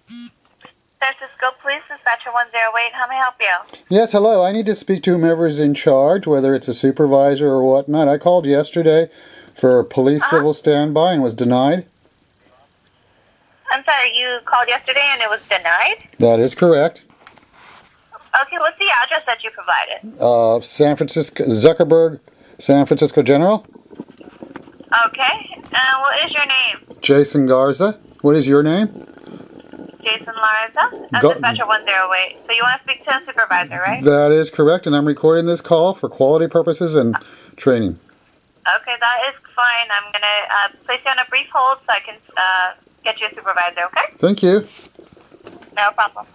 San Francisco Police, Dispatcher 108. How may I help you? Yes, hello. I need to speak to whomever's in charge, whether it's a supervisor or whatnot. I called yesterday for police civil standby and was denied. I'm sorry, you called yesterday and it was denied? That is correct. Okay, what's the address that you provided? San Francisco, Zuckerberg, San Francisco General. Okay, and what is your name? Jason Garza. What is your name? Jason Larza. I'm Dispatcher 108. So you want to speak to a supervisor, right? That is correct, and I'm recording this call for quality purposes and training. Okay, that is fine. I'm going to place you on a brief hold so I can get you a supervisor, okay? Thank you. No problem.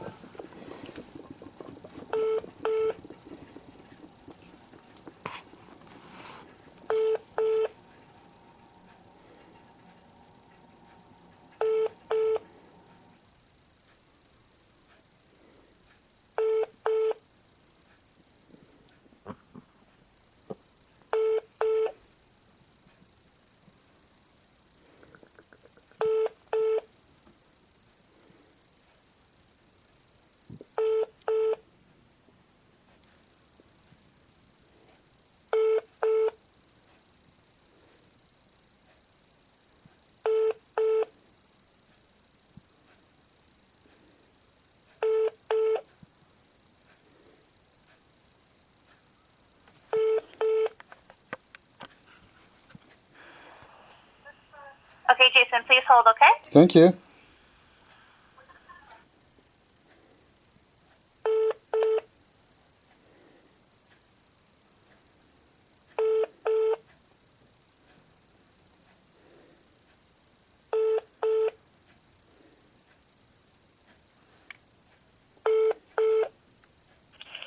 Okay, Jason, please hold, okay? Thank you.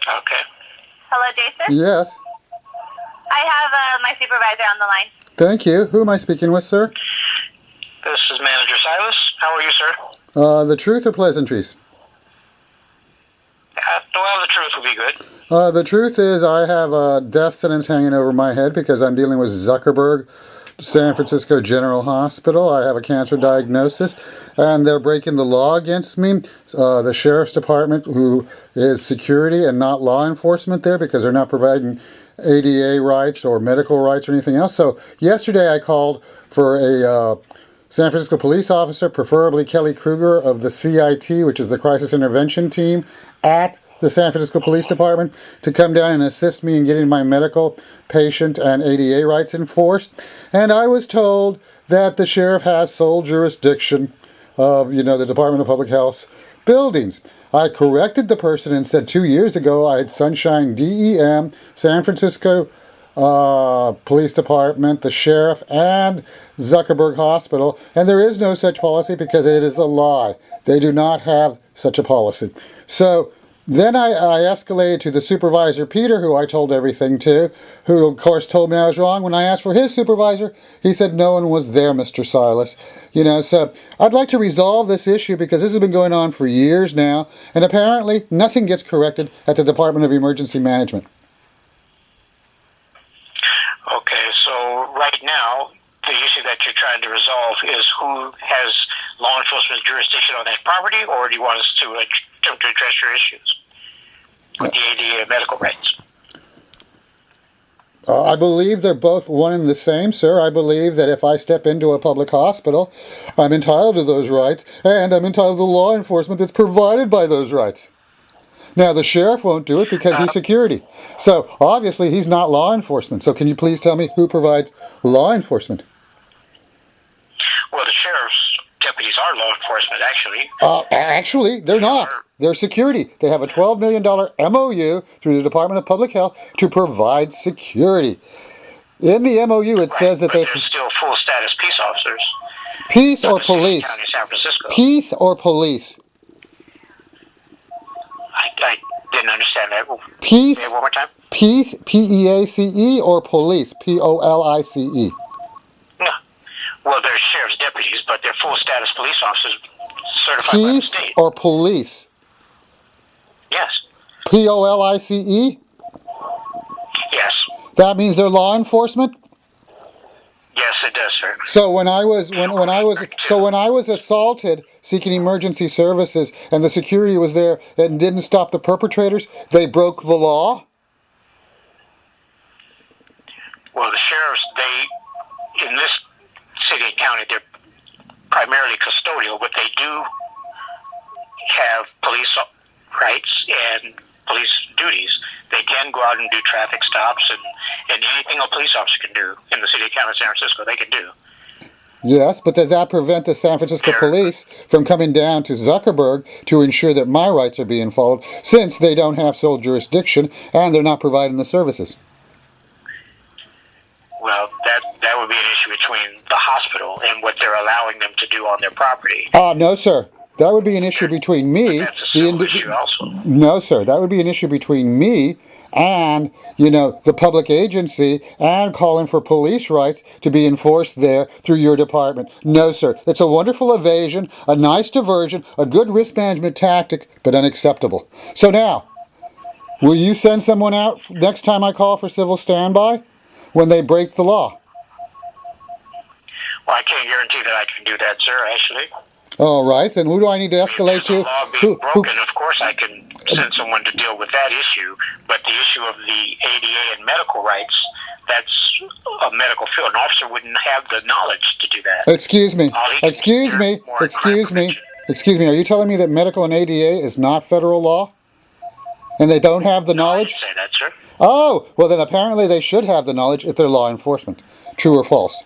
Okay. Hello, Jason? Yes. I have my supervisor on the line. Thank you. Who am I speaking with, sir? This is Manager Silas. How are you, sir? The truth or pleasantries? Well, the truth would be good. The truth is I have a death sentence hanging over my head because I'm dealing with Zuckerberg, San Francisco General Hospital. I have a cancer diagnosis, and they're breaking the law against me. The Sheriff's Department, who is security and not law enforcement there because they're not providing ADA rights or medical rights or anything else. So yesterday I called for a San Francisco police officer, preferably Kelly Kruger of the CIT, which is the Crisis Intervention Team, at the San Francisco Police Department to come down and assist me in getting my medical, patient, and ADA rights enforced. And I was told that the sheriff has sole jurisdiction of, the Department of Public Health buildings. I corrected the person and said 2 years ago I had Sunshine DEM, San Francisco Police Department, the Sheriff, and Zuckerberg Hospital, and there is no such policy because it is a lie. They do not have such a policy. So then I escalated to the supervisor, Peter, who I told everything to, who of course told me I was wrong. When I asked for his supervisor, he said no one was there, Mr. Silas. So I'd like to resolve this issue because this has been going on for years now, and apparently nothing gets corrected at the Department of Emergency Management. Okay, so right now, the issue that you're trying to resolve is who has law enforcement jurisdiction on that property, or do you want us to attempt to address your issues with the ADA medical rights? I believe they're both one and the same, sir. I believe that if I step into a public hospital, I'm entitled to those rights, and I'm entitled to law enforcement that's provided by those rights. Now, the sheriff won't do it because he's security. So, obviously, he's not law enforcement. So, can you please tell me who provides law enforcement? Well, the sheriff's deputies are law enforcement, actually. Actually, they're not. They're security. They have a $12 million MOU through the Department of Public Health to provide security. In the MOU, it says that they're still full-status peace officers. Peace or police? County, San Francisco. Peace or police? I didn't understand that. Peace. Say it one more time. Peace, P-E-A-C-E, or police, P-O-L-I-C-E? No. Well, they're sheriff's deputies, but they're full-status police officers certified by the state. Peace or police? Yes. P-O-L-I-C-E? Yes. That means they're law enforcement? Yes, it does, sir. So when I was assaulted seeking emergency services and the security was there and didn't stop the perpetrators, they broke the law? Well, the sheriffs, in this city and county, they're primarily custodial, but they do have police rights and police duties. They can go out and do traffic stops and anything a police officer can do in the city and county of San Francisco, they can do. Yes, but does that prevent the San Francisco police from coming down to Zuckerberg to ensure that my rights are being followed, since they don't have sole jurisdiction and they're not providing the services? Well, that would be an issue between the hospital and what they're allowing them to do on their property. No, sir. That would be an issue between me. But that's a civil issue also. No, sir. That would be an issue between me and, the public agency, and calling for police rights to be enforced there through your department. No, sir. It's a wonderful evasion, a nice diversion, a good risk management tactic, but unacceptable. So now, will you send someone out next time I call for civil standby when they break the law? Well, I can't guarantee that I can do that, sir, actually. All right, then who do I need to escalate to? If the law being broken, of course I can send someone to deal with that issue, but the issue of the ADA and medical rights, that's a medical field. An officer wouldn't have the knowledge to do that. Excuse me. Are you telling me that medical and ADA is not federal law? And they don't have the knowledge? I didn't say that, sir. Oh, well then apparently they should have the knowledge if they're law enforcement. True or false?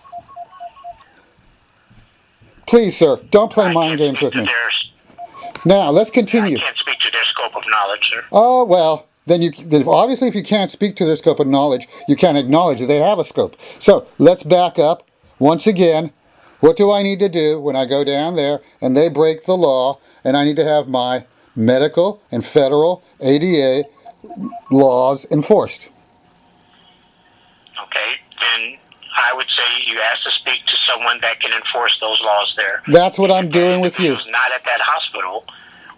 Please, sir, don't play mind games with me. Now, let's continue. I can't speak to their scope of knowledge, sir. Oh, well, then obviously if you can't speak to their scope of knowledge, you can't acknowledge that they have a scope. So, let's back up. Once again, what do I need to do when I go down there and they break the law and I need to have my medical and federal ADA laws enforced? Okay, then I would say you ask to speak to someone that can enforce those laws there. That's what I'm doing with you. Who's not at that hospital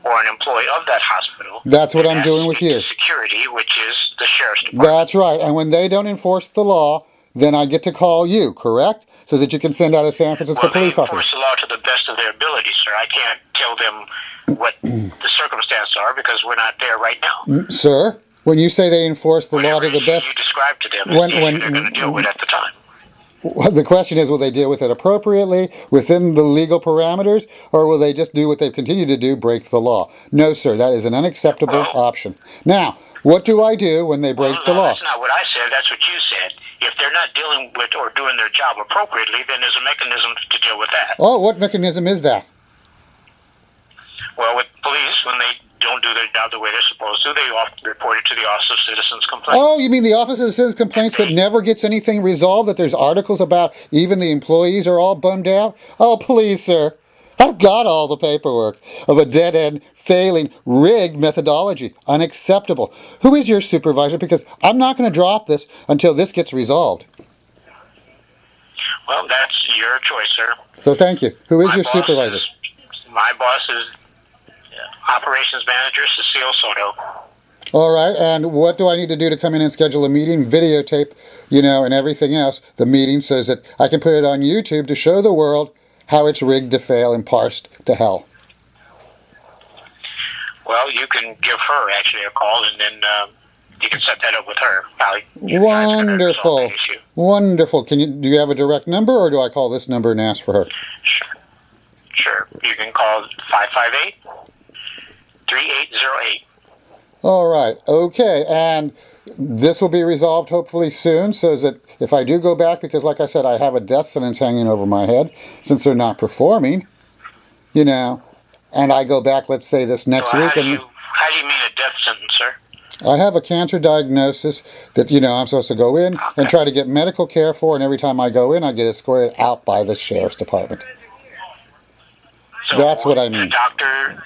or an employee of that hospital. That's what I'm doing with you. Security, which is the sheriff's department. That's right. And when they don't enforce the law, then I get to call you, correct? So that you can send out a San Francisco police officer. They enforce the law to the best of their ability, sir. I can't tell them what the circumstances are because we're not there right now. Sir, when you say they enforce the law to the best... you describe to them what they're going to deal with at the time. The question is, will they deal with it appropriately, within the legal parameters, or will they just do what they've continued to do, break the law? No, sir, that is an unacceptable option. Now, what do I do when they break the law? That's not what I said, that's what you said. If they're not dealing with or doing their job appropriately, then there's a mechanism to deal with that. Oh, what mechanism is that? Well, with police, when they don't do their job the way they're supposed to, they often report it to the Office of Citizens Complaints. Oh, you mean the Office of Citizens Complaints that never gets anything resolved, that there's articles about even the employees are all bummed out? Oh, please, sir. I've got all the paperwork of a dead-end, failing, rigged methodology. Unacceptable. Who is your supervisor? Because I'm not going to drop this until this gets resolved. Well, that's your choice, sir. So thank you. Who is your supervisor? My boss is Operations Manager Cecile Soto. All right, and what do I need to do to come in and schedule a meeting, videotape, and everything else, the meeting, so that I can put it on YouTube to show the world how it's rigged to fail and parsed to hell? Well, you can give her actually a call, and then you can set that up with her. Wonderful. Wonderful. Do you have a direct number, or do I call this number and ask for her? Sure. You can call 558-3808. All right. Okay. And this will be resolved hopefully soon, so that if I do go back, because like I said, I have a death sentence hanging over my head since they're not performing, and I go back, let's say this next week. How do you mean a death sentence, sir? I have a cancer diagnosis that, I'm supposed to go in and try to get medical care for, and every time I go in, I get escorted out by the sheriff's department. So that's what I mean. The doctor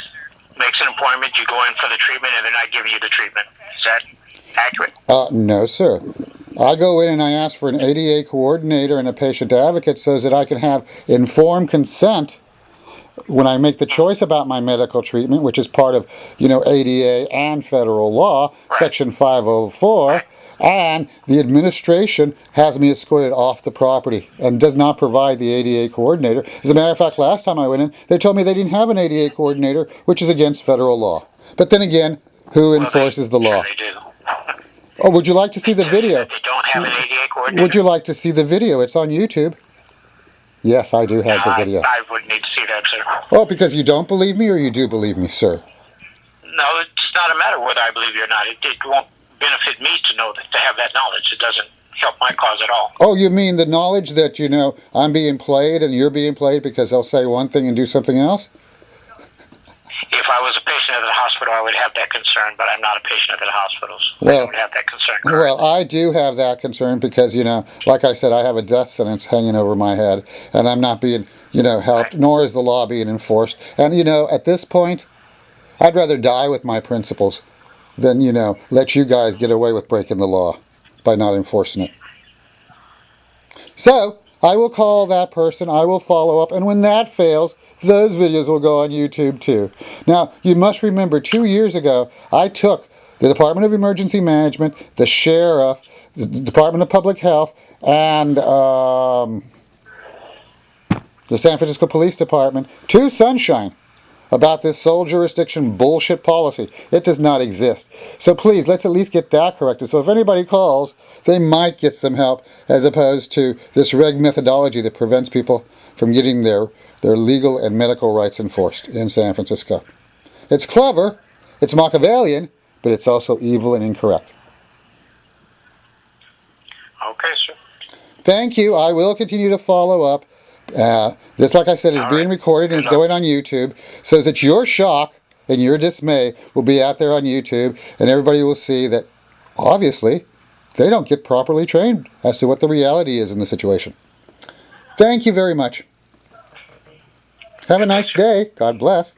makes an appointment, you go in for the treatment, and they're not giving you the treatment. Is that accurate? No, sir. I go in and I ask for an ADA coordinator and a patient advocate so that I can have informed consent when I make the choice about my medical treatment, which is part of, ADA and federal law, Section 504, and the administration has me escorted off the property and does not provide the ADA coordinator. As a matter of fact, last time I went in, they told me they didn't have an ADA coordinator, which is against federal law. But then again, who enforces the law? They do. Oh, would you like to see the video? They don't have an ADA coordinator? Would you like to see the video? It's on YouTube. Yes, I do have the video. I would need to see that, sir. Oh, because you don't believe me or you do believe me, sir? No, it's not a matter whether I believe you or not. It won't benefit me to know to have that knowledge. It doesn't help my cause at all. Oh, you mean the knowledge that, I'm being played and you're being played because they'll say one thing and do something else? If I was a patient at the hospital, I would have that concern, but I'm not a patient at the hospitals. I don't have that concern. Well, I do have that concern because, like I said, I have a death sentence hanging over my head, and I'm not being, helped, nor is the law being enforced. And, at this point, I'd rather die with my principles than, let you guys get away with breaking the law by not enforcing it. So, I will call that person, I will follow up, and when that fails, those videos will go on YouTube too. Now, you must remember, 2 years ago, I took the Department of Emergency Management, the Sheriff, the Department of Public Health, and the San Francisco Police Department to Sunshine about this sole jurisdiction bullshit policy. It does not exist. So please, let's at least get that corrected. So if anybody calls, they might get some help as opposed to this reg methodology that prevents people from getting their legal and medical rights enforced in San Francisco. It's clever, it's Machiavellian, but it's also evil and incorrect. Okay, sir. Thank you. I will continue to follow up. This, like I said, is being recorded and it's going on YouTube, so that your shock and your dismay will be out there on YouTube, and everybody will see that, obviously, they don't get properly trained as to what the reality is in the situation. Thank you very much. Have a nice day. God bless.